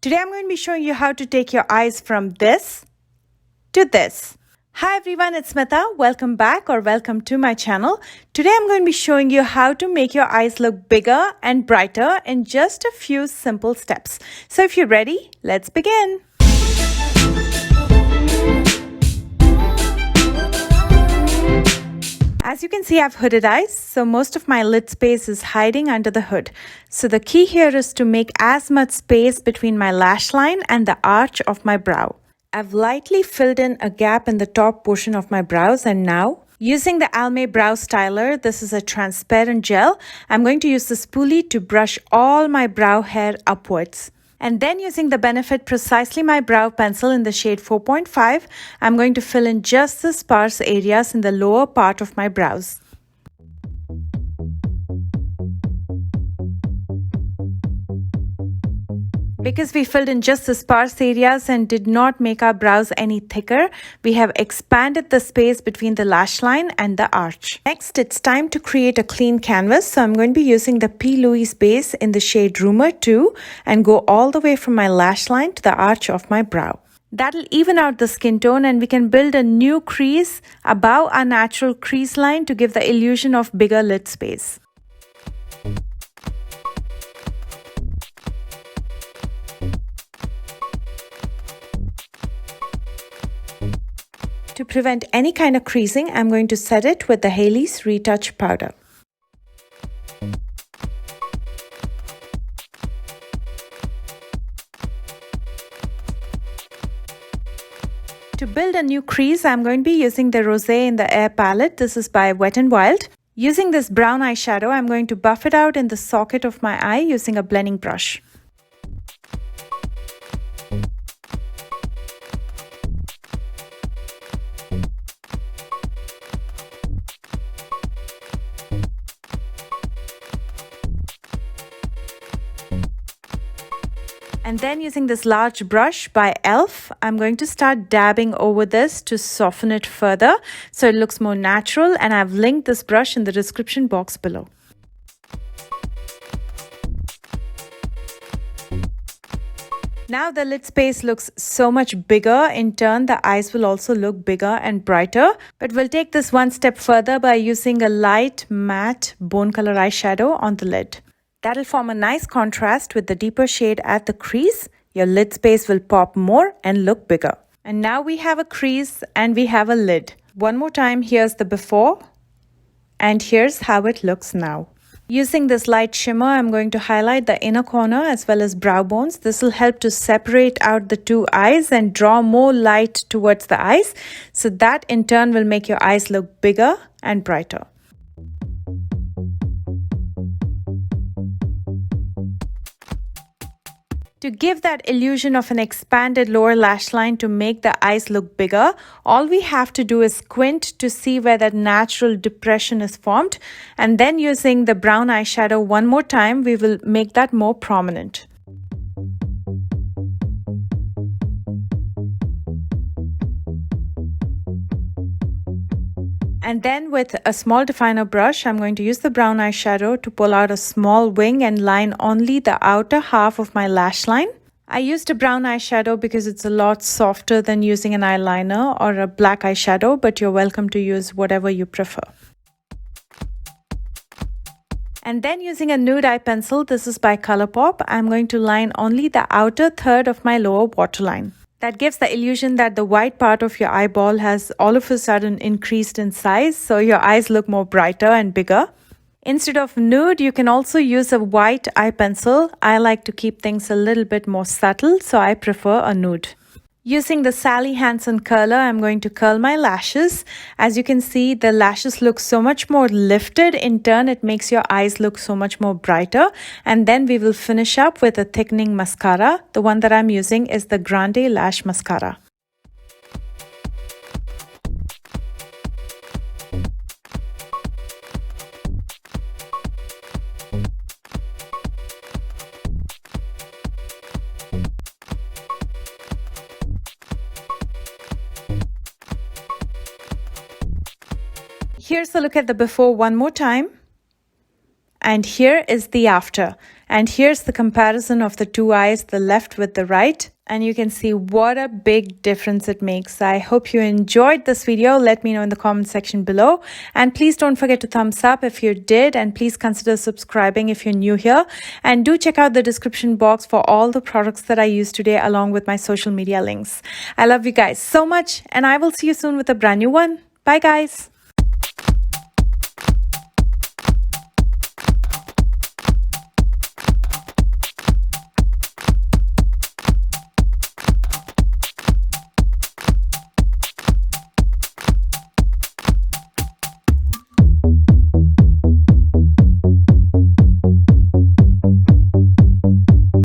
Today I'm going to be showing you how to take your eyes from this to this. Hi everyone, it's Smitha. Welcome back or welcome to my channel. Today I'm going to be showing you how to make your eyes look bigger and brighter in just a few simple steps. So if you're ready, let's begin. As you can see, I have hooded eyes, so most of my lid space is hiding under the hood. So the key here is to make as much space between my lash line and the arch of my brow. I've lightly filled in a gap in the top portion of my brows, and now, using the Almay Brow Styler, this is a transparent gel, I'm going to use the spoolie to brush all my brow hair upwards. And then using the Benefit Precisely My Brow Pencil in the shade 4.5, I'm going to fill in just the sparse areas in the lower part of my brows. Because we filled in just the sparse areas and did not make our brows any thicker, we have expanded the space between the lash line and the arch. Next, it's time to create a clean canvas. So I'm going to be using the P. Louise base in the shade Rumor 2 and go all the way from my lash line to the arch of my brow. That'll even out the skin tone, and we can build a new crease above our natural crease line to give the illusion of bigger lid space. To prevent any kind of creasing, I'm going to set it with the Haley's Retouch Powder. To build a new crease, I'm going to be using the Rosé in the Air palette. This is by Wet n Wild. Using this brown eyeshadow, I'm going to buff it out in the socket of my eye using a blending brush. And then using this large brush by e.l.f., I'm going to start dabbing over this to soften it further so it looks more natural, and I've linked this brush in the description box below. Now the lid space looks so much bigger. In turn, the eyes will also look bigger and brighter. But we'll take this one step further by using a light matte bone color eyeshadow on the lid. That'll form a nice contrast with the deeper shade at the crease. Your lid space will pop more and look bigger. And now we have a crease and we have a lid. One more time, here's the before and here's how it looks now. Using this light shimmer, I'm going to highlight the inner corner as well as brow bones. This will help to separate out the two eyes and draw more light towards the eyes. So that in turn will make your eyes look bigger and brighter. To give that illusion of an expanded lower lash line to make the eyes look bigger, all we have to do is squint to see where that natural depression is formed, and then using the brown eyeshadow one more time, we will make that more prominent. And then with a small definer brush, I'm going to use the brown eyeshadow to pull out a small wing and line only the outer half of my lash line. I used a brown eyeshadow because it's a lot softer than using an eyeliner or a black eyeshadow, but you're welcome to use whatever you prefer. And then using a nude eye pencil, this is by Colourpop, I'm going to line only the outer third of my lower waterline. That gives the illusion that the white part of your eyeball has all of a sudden increased in size, so your eyes look more brighter and bigger. Instead of nude, you can also use a white eye pencil. I like to keep things a little bit more subtle, so I prefer a nude. Using the Sally Hansen curler, I'm going to curl my lashes. As you can see, the lashes look so much more lifted. In turn, it makes your eyes look so much more brighter. And then we will finish up with a thickening mascara. The one that I'm using is the Grande Lash Mascara. Here's a look at the before one more time. and here is the after. And here's the comparison of the two eyes, the left with the right. And you can see what a big difference it makes. I hope you enjoyed this video. Let me know in the comment section below. And please don't forget to thumbs up if you did. And please consider subscribing if you're new here. And do check out the description box for all the products that I used today along with my social media links. I love you guys so much. And I will see you soon with a brand new one. Bye guys.